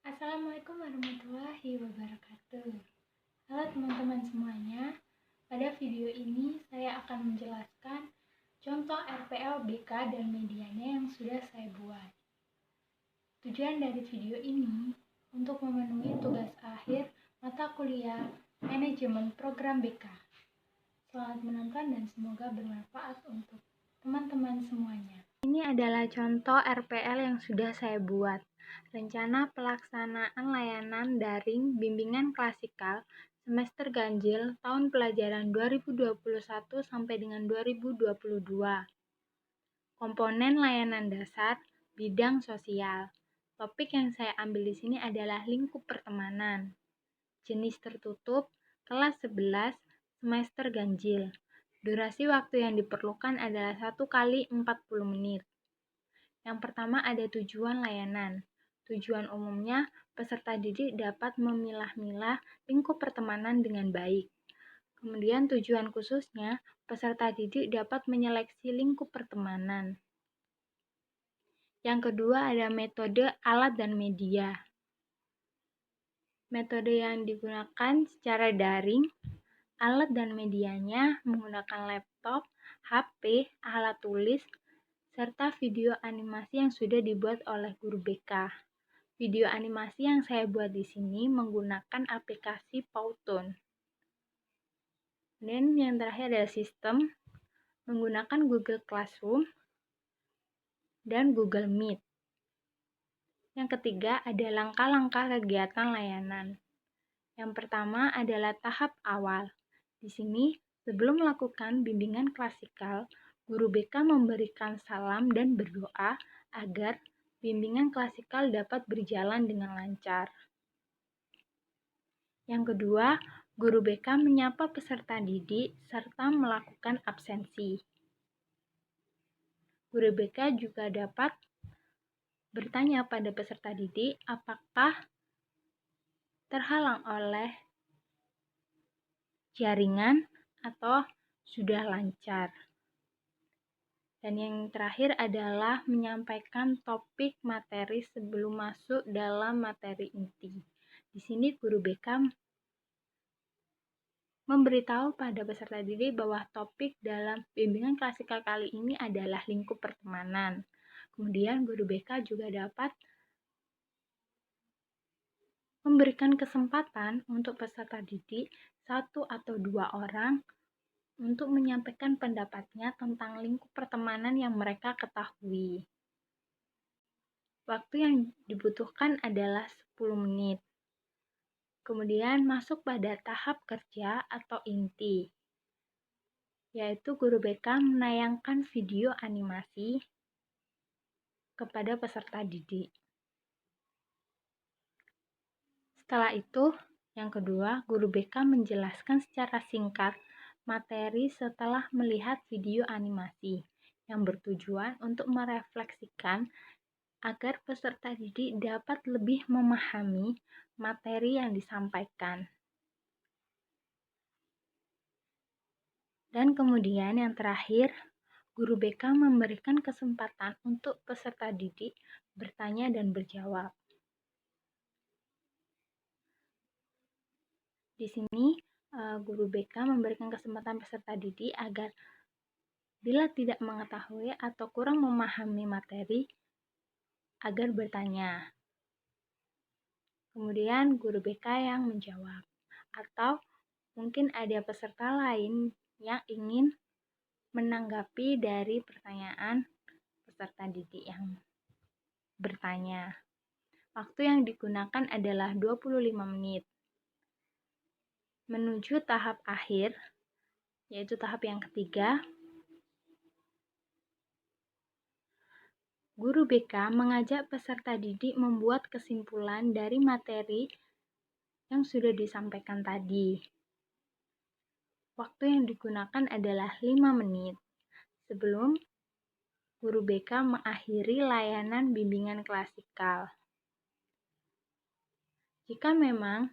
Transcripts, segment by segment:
Assalamualaikum warahmatullahi wabarakatuh. Halo teman-teman semuanya. Pada video ini saya akan menjelaskan contoh RPL BK dan medianya yang sudah saya buat. Tujuan dari video ini untuk memenuhi tugas akhir mata kuliah manajemen program BK. Selamat menonton dan semoga bermanfaat untuk teman-teman semuanya. Ini adalah contoh RPL yang sudah saya buat. Rencana pelaksanaan layanan daring bimbingan klasikal semester ganjil tahun pelajaran 2021 sampai dengan 2022. Komponen layanan dasar bidang sosial. Topik yang saya ambil di sini adalah lingkup pertemanan. Jenis tertutup kelas 11 semester ganjil. Durasi waktu yang diperlukan adalah 1 kali 40 menit. Yang pertama ada tujuan layanan. Tujuan umumnya, peserta didik dapat memilah-milah lingkup pertemanan dengan baik. Kemudian tujuan khususnya, peserta didik dapat menyeleksi lingkup pertemanan. Yang kedua ada metode alat dan media. Metode yang digunakan secara daring, alat dan medianya menggunakan laptop, HP, alat tulis, serta video animasi yang sudah dibuat oleh guru BK. Video animasi yang saya buat di sini menggunakan aplikasi Powtoon. Dan yang terakhir adalah sistem menggunakan Google Classroom dan Google Meet. Yang ketiga ada langkah-langkah kegiatan layanan. Yang pertama adalah tahap awal. Di sini, sebelum melakukan bimbingan klasikal, guru BK memberikan salam dan berdoa agar bimbingan klasikal dapat berjalan dengan lancar. Yang kedua, guru BK menyapa peserta didik serta melakukan absensi. Guru BK juga dapat bertanya pada peserta didik apakah terhalang oleh jaringan atau sudah lancar. Dan yang terakhir adalah menyampaikan topik materi sebelum masuk dalam materi inti. Di sini guru BK memberitahu pada peserta didik bahwa topik dalam bimbingan klasikal kali ini adalah lingkup pertemanan. Kemudian guru BK juga dapat memberikan kesempatan untuk peserta didik 1 atau 2 orang untuk menyampaikan pendapatnya tentang lingkup pertemanan yang mereka ketahui. Waktu yang dibutuhkan adalah 10 menit. Kemudian masuk pada tahap kerja atau inti, yaitu guru BK menayangkan video animasi kepada peserta didik. Setelah itu, yang kedua, guru BK menjelaskan secara singkat materi setelah melihat video animasi yang bertujuan untuk merefleksikan agar peserta didik dapat lebih memahami materi yang disampaikan. Dan kemudian yang terakhir, guru BK memberikan kesempatan untuk peserta didik bertanya dan berjawab. Di sini, guru BK memberikan kesempatan peserta didik agar bila tidak mengetahui atau kurang memahami materi, agar bertanya. Kemudian guru BK yang menjawab. Atau mungkin ada peserta lain yang ingin menanggapi dari pertanyaan peserta didik yang bertanya. Waktu yang digunakan adalah 25 menit. Menuju tahap akhir, yaitu tahap yang ketiga, guru BK mengajak peserta didik membuat kesimpulan dari materi yang sudah disampaikan tadi. Waktu yang digunakan adalah 5 menit. Sebelum guru BK mengakhiri layanan bimbingan klasikal. Jika memang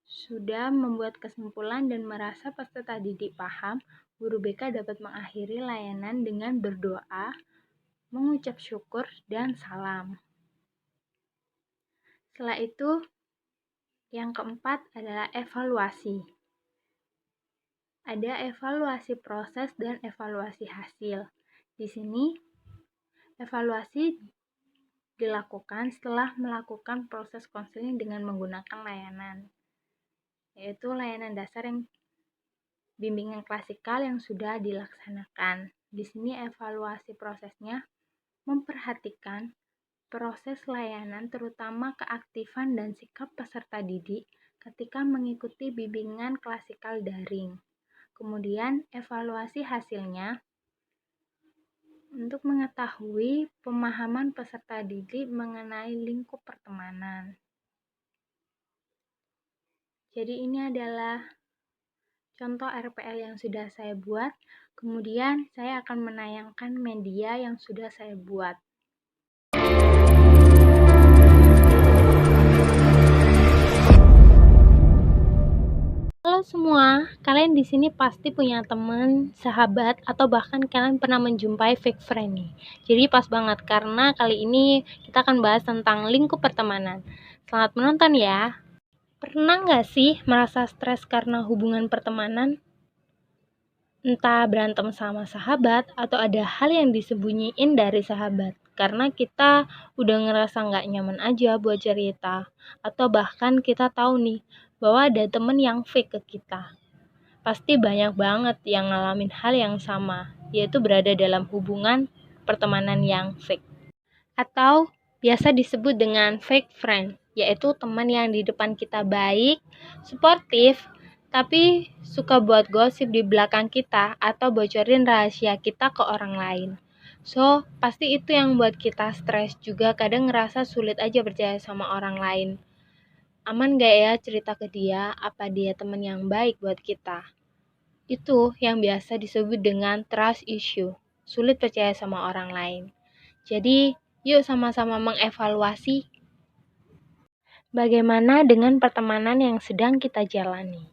sudah membuat kesimpulan dan merasa peserta didik paham, guru BK dapat mengakhiri layanan dengan berdoa, mengucap syukur, dan salam. Setelah itu, yang keempat adalah evaluasi. Ada evaluasi proses dan evaluasi hasil. Di sini, evaluasi dilakukan setelah melakukan proses konseling dengan menggunakan layanan, yaitu layanan dasar yang bimbingan klasikal yang sudah dilaksanakan. Di sini evaluasi prosesnya memperhatikan proses layanan, terutama keaktifan dan sikap peserta didik ketika mengikuti bimbingan klasikal daring. Kemudian evaluasi hasilnya untuk mengetahui pemahaman peserta didik mengenai lingkup pertemanan. Jadi ini adalah contoh RPL yang sudah saya buat. Kemudian saya akan menayangkan media yang sudah saya buat. Halo semua, kalian di sini pasti punya teman, sahabat, atau bahkan kalian pernah menjumpai fake friend nih. Jadi pas banget karena kali ini kita akan bahas tentang lingkup pertemanan. Selamat menonton ya. Pernah nggak sih merasa stres karena hubungan pertemanan? Entah berantem sama sahabat atau ada hal yang disembunyiin dari sahabat. Karena kita udah ngerasa nggak nyaman aja buat cerita. Atau bahkan kita tahu nih bahwa ada temen yang fake ke kita. Pasti banyak banget yang ngalamin hal yang sama, yaitu berada dalam hubungan pertemanan yang fake. Atau biasa disebut dengan fake friend, yaitu teman yang di depan kita baik, suportif, tapi suka buat gosip di belakang kita atau bocorin rahasia kita ke orang lain. So, pasti itu yang buat kita stres juga, kadang ngerasa sulit aja percaya sama orang lain. Aman gak ya cerita ke dia, apa dia teman yang baik buat kita? Itu yang biasa disebut dengan trust issue, sulit percaya sama orang lain. Jadi, yuk sama-sama mengevaluasi bagaimana dengan pertemanan yang sedang kita jalani.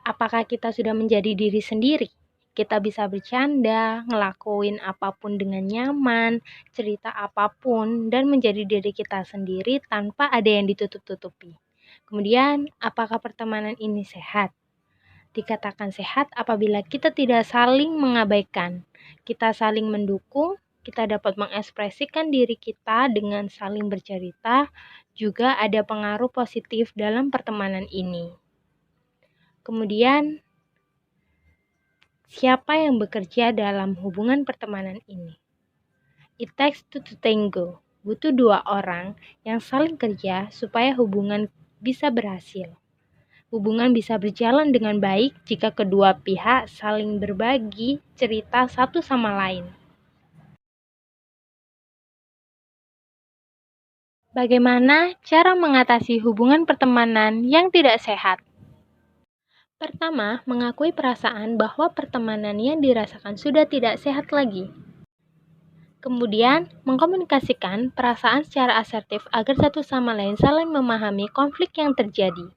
Apakah kita sudah menjadi diri sendiri? Kita bisa bercanda, ngelakuin apapun dengan nyaman, cerita apapun, dan menjadi diri kita sendiri tanpa ada yang ditutup-tutupi. Kemudian, apakah pertemanan ini sehat? Dikatakan sehat apabila kita tidak saling mengabaikan, kita saling mendukung, kita dapat mengekspresikan diri kita dengan saling bercerita, juga ada pengaruh positif dalam pertemanan ini. Kemudian, siapa yang bekerja dalam hubungan pertemanan ini? It takes two to tango. Butuh 2 orang yang saling kerja supaya hubungan bisa berhasil. Hubungan bisa berjalan dengan baik jika kedua pihak saling berbagi cerita satu sama lain. Bagaimana cara mengatasi hubungan pertemanan yang tidak sehat? Pertama, mengakui perasaan bahwa pertemanan yang dirasakan sudah tidak sehat lagi. Kemudian, mengkomunikasikan perasaan secara asertif agar satu sama lain saling memahami konflik yang terjadi.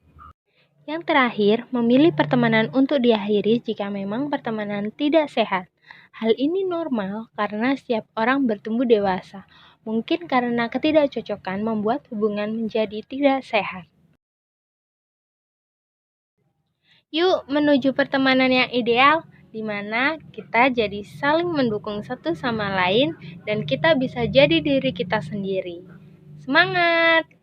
Yang terakhir, memilih pertemanan untuk diakhiri jika memang pertemanan tidak sehat. Hal ini normal karena setiap orang bertumbuh dewasa. Mungkin karena ketidakcocokan membuat hubungan menjadi tidak sehat. Yuk menuju pertemanan yang ideal, di mana kita jadi saling mendukung satu sama lain dan kita bisa jadi diri kita sendiri. Semangat!